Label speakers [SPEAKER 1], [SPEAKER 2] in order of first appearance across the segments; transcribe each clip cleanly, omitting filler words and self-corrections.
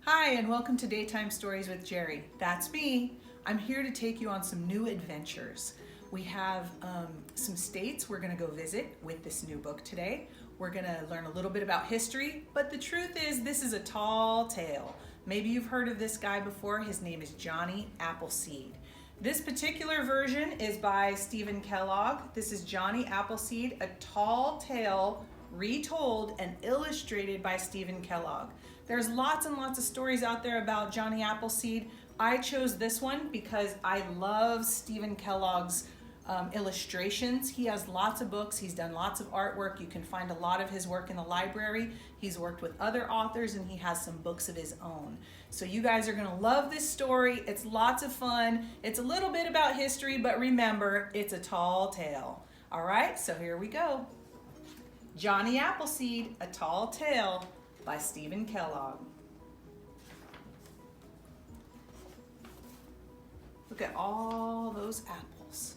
[SPEAKER 1] Hi, and welcome to Daytime Stories with Jeri. That's me. I'm here to take you on some new adventures. We have some states we're going to go visit with this new book today. We're going to learn a little bit about history, but the truth is this is a tall tale. Maybe you've heard of this guy before. His name is Johnny Appleseed. This particular version is by Stephen Kellogg. This is Johnny Appleseed, a tall tale retold and illustrated by Stephen Kellogg. There's lots and lots of stories out there about Johnny Appleseed. I chose this one because I love Stephen Kellogg's illustrations. He has lots of books. He's done lots of artwork. You can find a lot of his work in the library. He's worked with other authors and he has some books of his own. So you guys are going to love this story. It's lots of fun. It's a little bit about history, but remember, it's a tall tale. All right, so here we go. Johnny Appleseed, A Tall Tale by Stephen Kellogg. Look at all those apples.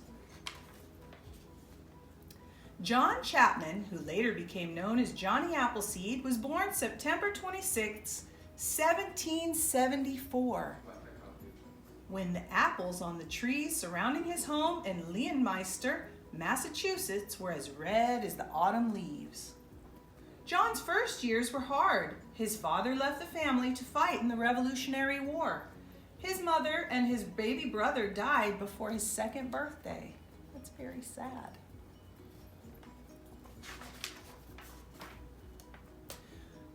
[SPEAKER 1] John Chapman, who later became known as Johnny Appleseed, was born September 26, 1774. When the apples on the trees surrounding his home in Leonmeister, Massachusetts, were as red as the autumn leaves. John's first years were hard. His father left the family to fight in the Revolutionary War. His mother and his baby brother died before his second birthday. That's very sad.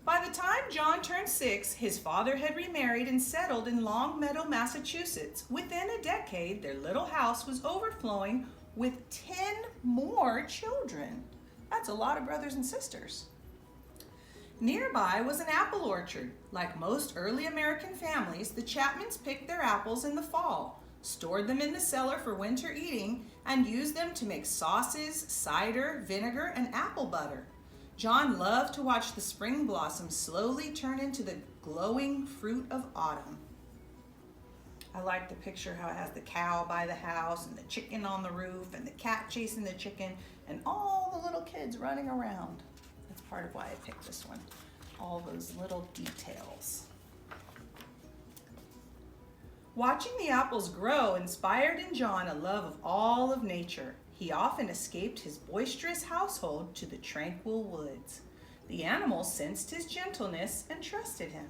[SPEAKER 1] By the time John turned 6, his father had remarried and settled in Longmeadow, Massachusetts. Within a decade, their little house was overflowing with 10 more children. That's a lot of brothers and sisters. Nearby was an apple orchard. Like most early American families, the Chapmans picked their apples in the fall, stored them in the cellar for winter eating, and used them to make sauces, cider, vinegar, and apple butter. John loved to watch the spring blossoms slowly turn into the glowing fruit of autumn. I like the picture how it has the cow by the house and the chicken on the roof and the cat chasing the chicken and all the little kids running around. That's part of why I picked this one. All those little details. Watching the apples grow inspired in John a love of all of nature. He often escaped his boisterous household to the tranquil woods. The animals sensed his gentleness and trusted him.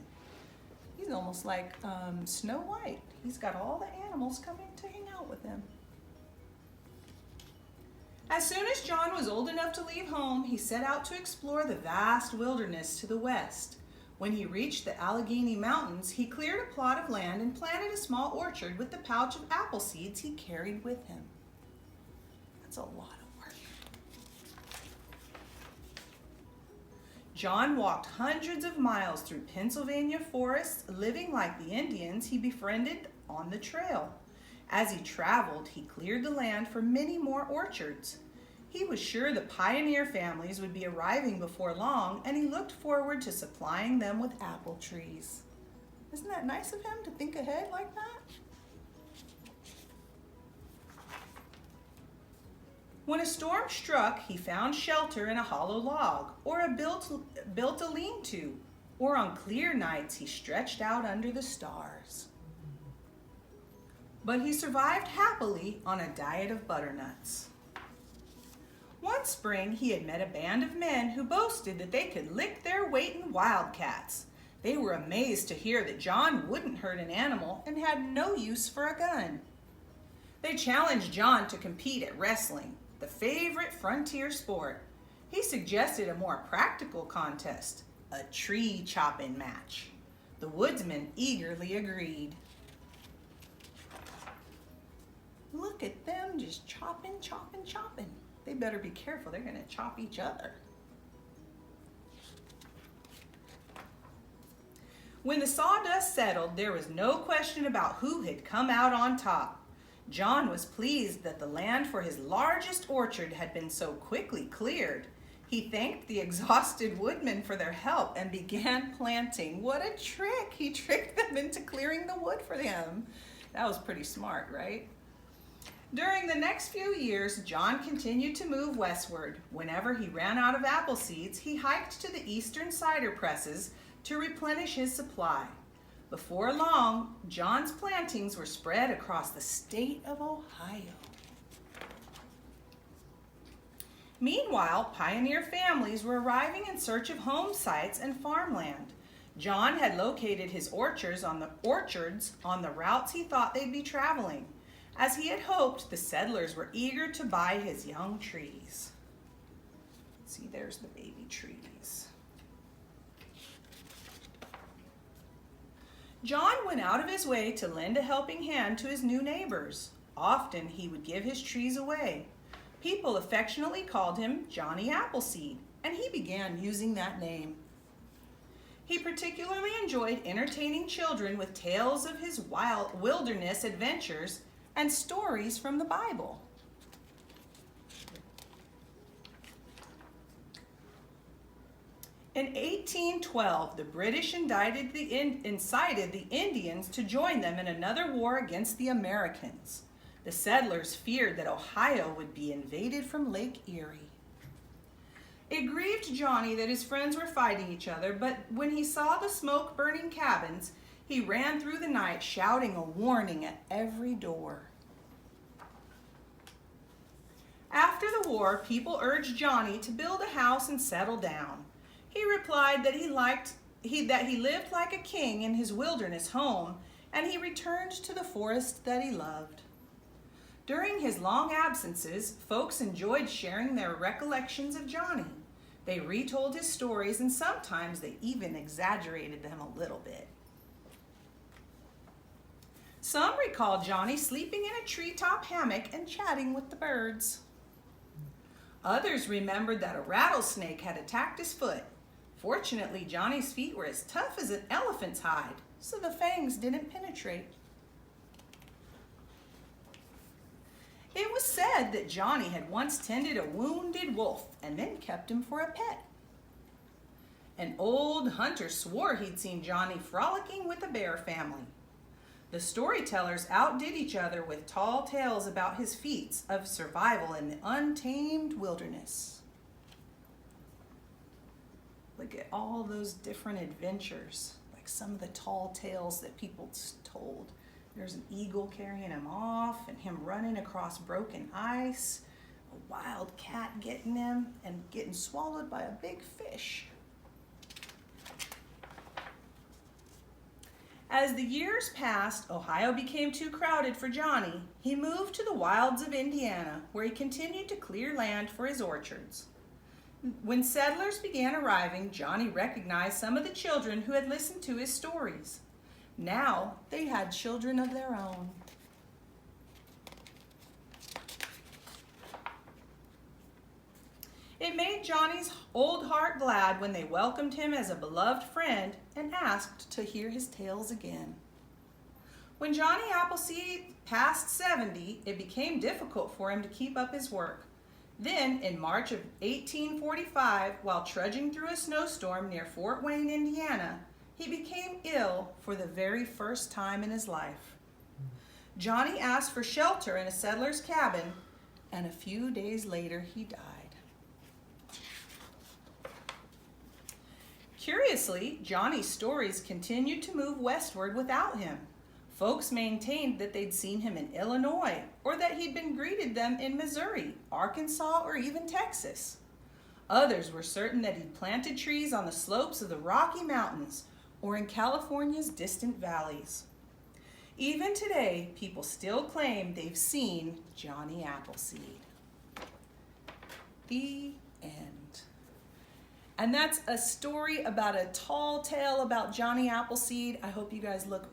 [SPEAKER 1] He's almost like Snow White. He's got all the animals coming to hang out with him. As soon as John was old enough to leave home, he set out to explore the vast wilderness to the west. When he reached the Allegheny Mountains, he cleared a plot of land and planted a small orchard with the pouch of apple seeds he carried with him. That's a lot of work. John walked hundreds of miles through Pennsylvania forests, living like the Indians he befriended on the trail. As he traveled, he cleared the land for many more orchards. He was sure the pioneer families would be arriving before long, and he looked forward to supplying them with apple trees. Isn't that nice of him to think ahead like that? When a storm struck, he found shelter in a hollow log, or built a lean-to, or on clear nights he stretched out under the stars. But he survived happily on a diet of butternuts. One spring, he had met a band of men who boasted that they could lick their weight in wildcats. They were amazed to hear that John wouldn't hurt an animal and had no use for a gun. They challenged John to compete at wrestling, the favorite frontier sport. He suggested a more practical contest, a tree chopping match. The woodsmen eagerly agreed. Look at them just chopping, chopping, chopping. They better be careful, they're going to chop each other. When the sawdust settled, there was no question about who had come out on top. John was pleased that the land for his largest orchard had been so quickly cleared. He thanked the exhausted woodmen for their help and began planting. What a trick! He tricked them into clearing the wood for him. That was pretty smart, right? During the next few years, John continued to move westward. Whenever he ran out of apple seeds, he hiked to the eastern cider presses to replenish his supply. Before long, John's plantings were spread across the state of Ohio. Meanwhile, pioneer families were arriving in search of home sites and farmland. John had located his orchards on the routes he thought they'd be traveling. As he had hoped, the settlers were eager to buy his young trees. See, there's the baby trees. John went out of his way to lend a helping hand to his new neighbors. Often he would give his trees away. People affectionately called him Johnny Appleseed, and he began using that name. He particularly enjoyed entertaining children with tales of his wilderness adventures and stories from the Bible. In 1812, the British incited the Indians to join them in another war against the Americans. The settlers feared that Ohio would be invaded from Lake Erie. It grieved Johnny that his friends were fighting each other, but when he saw the smoke-burning cabins, he ran through the night shouting a warning at every door. After the war, people urged Johnny to build a house and settle down. He replied that he lived like a king in his wilderness home, and he returned to the forest that he loved. During his long absences, folks enjoyed sharing their recollections of Johnny. They retold his stories, and sometimes they even exaggerated them a little bit. Some recall Johnny sleeping in a treetop hammock and chatting with the birds. Others remembered that a rattlesnake had attacked his foot. Fortunately, Johnny's feet were as tough as an elephant's hide, so the fangs didn't penetrate. It was said that Johnny had once tended a wounded wolf and then kept him for a pet. An old hunter swore he'd seen Johnny frolicking with a bear family. The storytellers outdid each other with tall tales about his feats of survival in the untamed wilderness. Look at all those different adventures, like some of the tall tales that people told. There's an eagle carrying him off and him running across broken ice, a wild cat getting him and getting swallowed by a big fish. As the years passed, Ohio became too crowded for Johnny. He moved to the wilds of Indiana, where he continued to clear land for his orchards. When settlers began arriving, Johnny recognized some of the children who had listened to his stories. Now they had children of their own. It made Johnny's old heart glad when they welcomed him as a beloved friend and asked to hear his tales again. When Johnny Appleseed passed 70, it became difficult for him to keep up his work. Then, in March of 1845, while trudging through a snowstorm near Fort Wayne, Indiana, he became ill for the very first time in his life. Johnny asked for shelter in a settler's cabin, and a few days later he died. Curiously, Johnny's stories continued to move westward without him. Folks maintained that they'd seen him in Illinois, or that he'd been greeted them in Missouri, Arkansas, or even Texas. Others were certain that he'd planted trees on the slopes of the Rocky Mountains, or in California's distant valleys. Even today, people still claim they've seen Johnny Appleseed. The end. And that's a story about a tall tale about Johnny Appleseed. I hope you guys look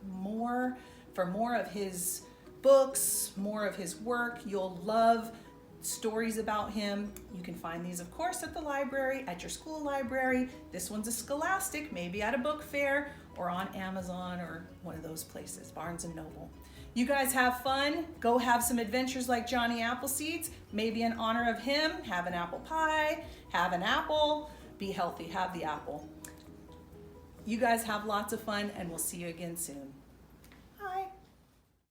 [SPEAKER 1] for more of his books, more of his work. You'll love stories about him. You can find these, of course, at the library, at your school library. This one's a Scholastic, maybe at a book fair, or on Amazon or one of those places, Barnes & Noble. You guys have fun. Go have some adventures like Johnny Appleseed's. Maybe in honor of him, have an apple pie, have an apple. Be healthy, have the apple. You guys have lots of fun, and we'll see you again soon.